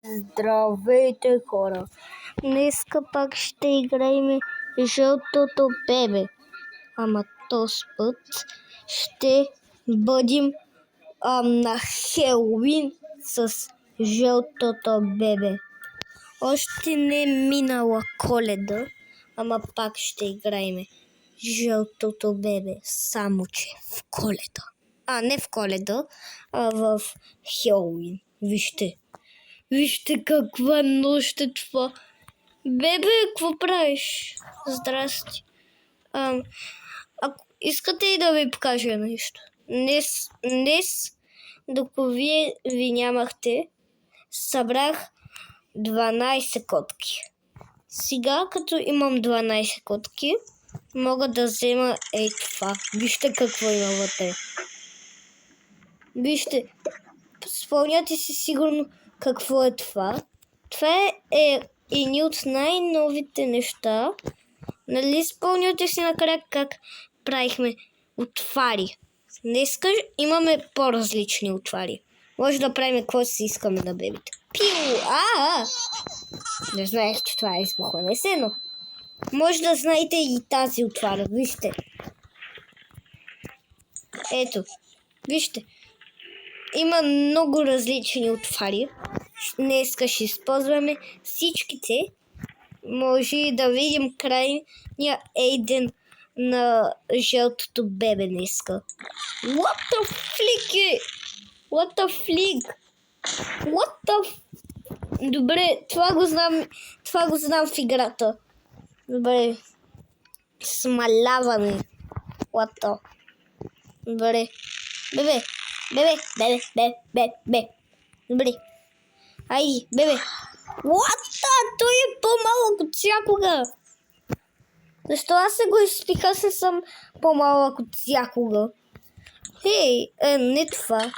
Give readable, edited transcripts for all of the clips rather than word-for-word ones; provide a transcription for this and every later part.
Здравейте, хора! Днеска пак ще играем жълтото бебе. Ама този път ще бъдем на Хелоуин с жълтото бебе. Още не е минала Коледа, ама пак ще играем жълтото бебе, само че в Коледа. Не в Коледа, а в Хелоуин. Вижте каква нощ е това. Бебе, какво правиш? Здрасти. Ако искате и да ви покажа нещо. Днес, докато ви нямахте, събрах 12 котки. Сега, като имам 12 котки, мога да взема това. Вижте какво има вътре. Вижте, спомняте си сигурно какво е това. Това е едни от най-новите неща. Нали спомняте си накрая как правихме отвари? Днеска имаме по-различни отвари. Може да правим какво си искаме на бебите. Пиу! Не знаех, че това е избухване сено. Може да знаете и тази отвара. Вижте. Ето. Вижте. Има много различни отвари. Днеска ще използваме всичките. Може да видим крайния Ейден на жълтото бебе днеска. What the flick? What the flick? What the... Добре, това го знам в играта. Добре. Смаляване. What the... Добре. Бебе. Добре. Айде, бебе. What the? Той е по-малък от всякога. Защо аз се го изпиха, се съм по-малък от всякога? Не това.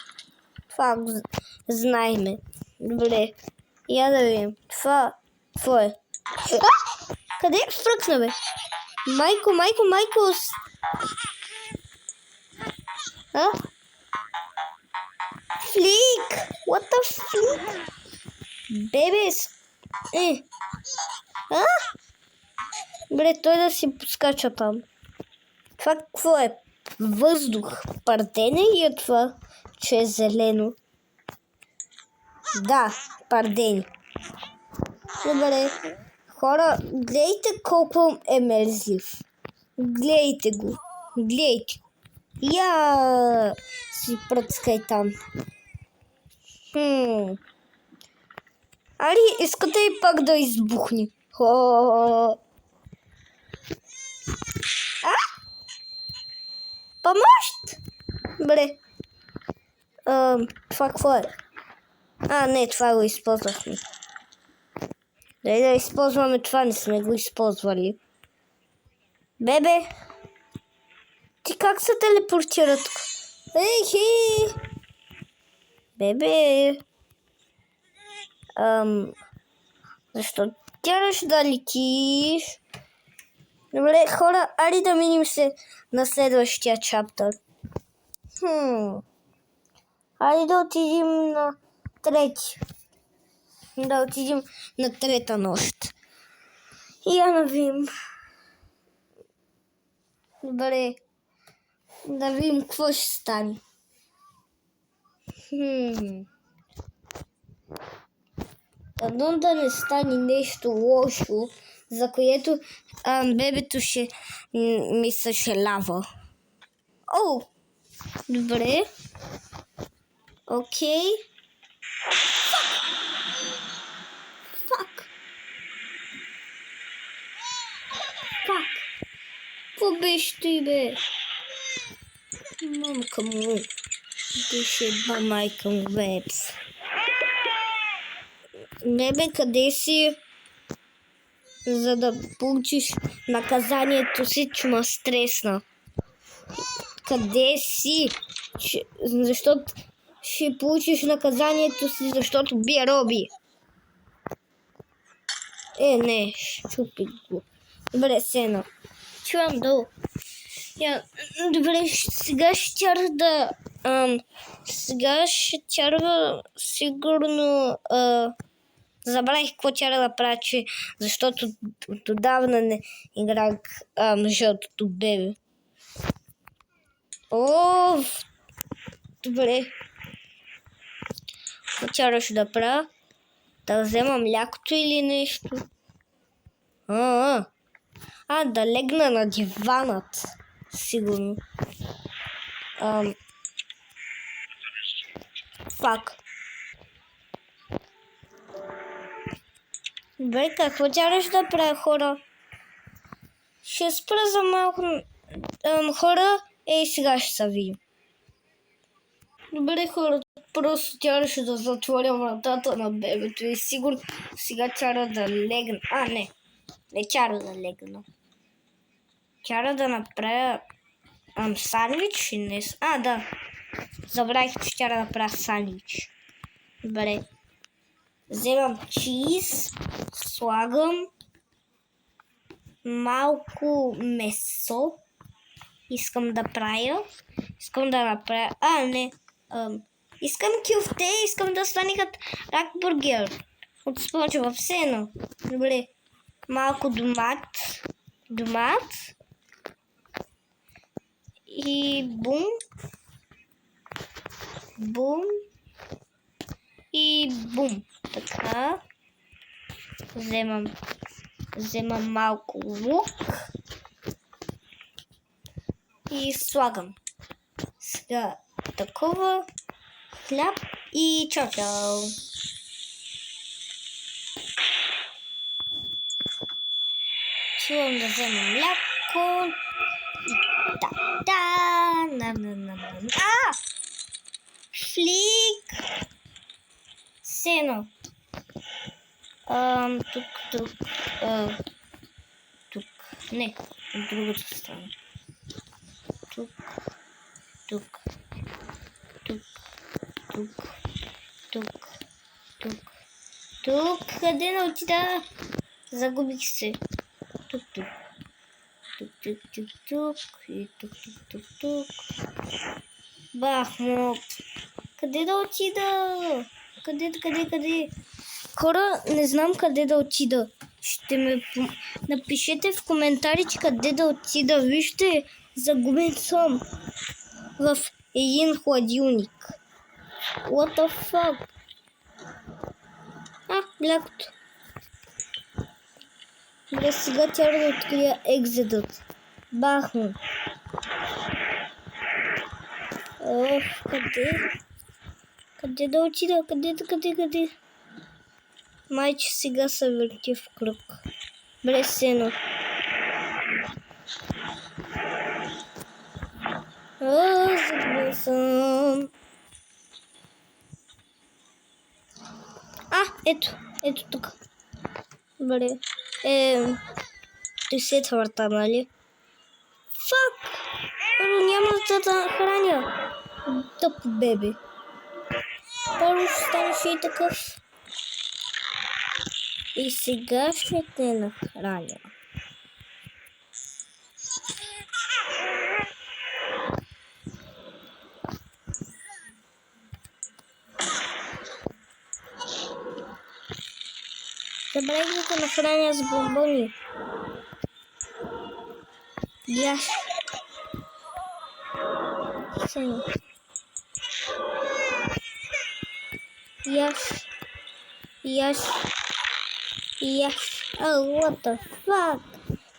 Това го знаеме. Добре. Я да видим. Това. Какво е? Къде фръкна, бе? Майко. Флик! What the flick? Бебе! Добре, той да си подскача там. Това какво е? Въздух. Пардене ли е това, че е зелено? Да, пардени. Добре. Хора, гледайте колко е мерзлив. Гледайте го. Я си пръцкай там. Али, искате и пак да избухне. Помощ! Добре. Това какво е? Не, това го използвахме. Да използваме това, не сме го използвали. Бебе! Ти как се телепортира тук? Бебе! Защо тяраш да летиш? Добре, хора, айде да минем се на следващия чаптър. Айде да отидем на трети. Да отидем на трета нощ. И я навим. Добре. Да видим какво ще стане. Дано да не стане нещо лошо, за което бебето ще ми съжалява. Добре. Окей. Фак. Какво беше той, бе? Мамка му. Беше една майка му, бе. Бебе, къде си? За да получиш наказанието си, че ме стресна. Къде си? Защото ще получиш наказанието си, защото бие Роби. Не, щупи го. Добре, сено. Чувам долу. Добре, сега ще тяра да... Сега ще тярва сигурно Забравих какво трябва да правя, защото отдавна не играх жълтото бебе. О, добре. Какво трябваше да правя? Да взема млякото или нещо? Да легна на диванът. Сигурно. Фак. Добре, какво трябваше да правя, хора? Ще спра за малко. Хора, сега ще се видим. Добре, хора, просто трябваше да затворя вратата на бебето и сигурно сега трябва да легна. Не трябва да легна. Трябва да направя сандвич и не... Да. Забравих, че трябва да направя сандвич. Добре. Вземам чиз, слагам малко месо. Искам да направя. Искам кюфте, искам да стане като ракбургер. От спочва все едно. Добре. Малко домат. И бум. И бум. Така. Вземам малко лук. И слагам. Сега такова. Хляб и чао-чао. Чувам да взема мляко. Флик. Сено. Тук. Не, от другата страна. Тук. Къде не отида? Загубих се. Тук. И тук. Бахмут. Къде да отида? Къде? Хора, не знам къде да отида. Ще ме напишете в коментарите къде да отида. Вижте, загубен съм в един хладилник. What the fuck? Млякото. Добре, сега трябва да открия екзитът. Бахме. Къде? Къде да отида? Къде? Майче сега се върти в кръг. Добре, сено. Загубил съм. Ето тук. Добре. Ти врата, нали? Фак! Първо няма да храня. Тъп бебе. Първо ще станеш и такъв. И сега ще те нахраня. Забравих да те нахраня с бомбони. Яш. What the fuck?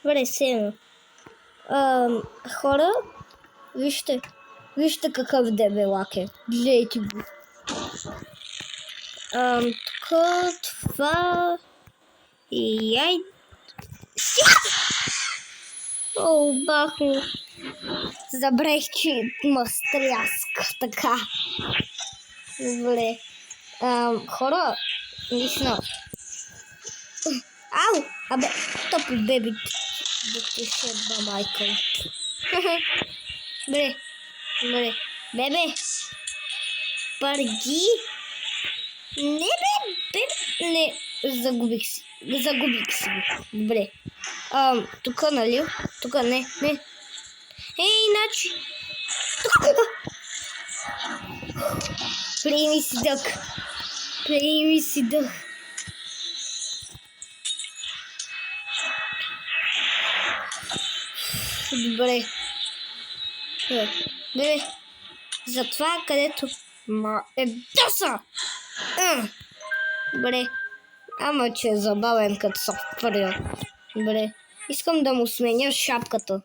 Добре, сено. Хора, вижте какъв дебелак е. Гледайте го. Тук, това... И яй... Баху. Забравих, че има стряска. Така. Добре. Хора, наистина. Топи беби. Да ти шедна майка. Добре. Бебе. Парги. Не, бебе. Не, загубих си. Добре. Тук, нали? Тук, не. Иначе. Приеми си дъх. Добре. Добре. За това, където е доса. Добре. Ама че е забавен като софтуер. Добре. Искам да му сменя шапката.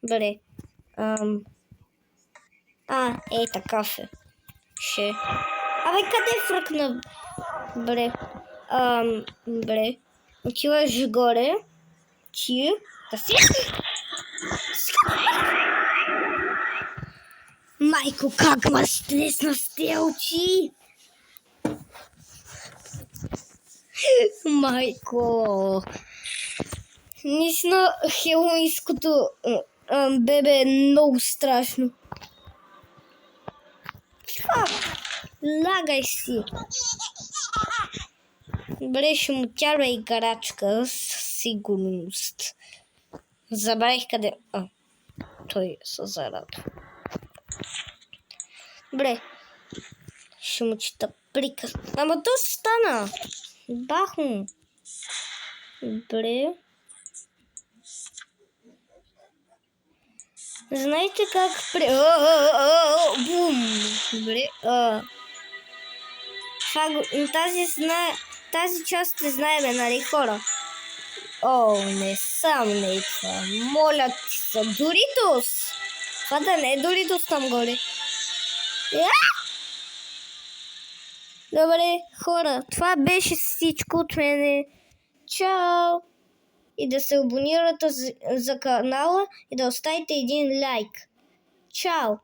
Добре. Такъв е. Абе, къде фръкна? Добре. Добре. Отиваш горе. Ти. Да си. Майко, как ме стресна с тези очи! Майко! Наистина, хелоуинското бебе е много страшно. Лагай си! Добре, ще му тяра играчка със сигурност. Забравих къде... той се зарадва. Добре. Ще му чета приказ. Ама то стана. Бах му. Добре. Знаете как... Бум. Добре. Тази част не знаем, нали, хора? Не съм не това. Моля ти се. Доритос! Това да не е Доритос там горе. Добре, хора, това беше всичко от мене. Чао! И да се абонирате за канала и да оставите един лайк. Чао!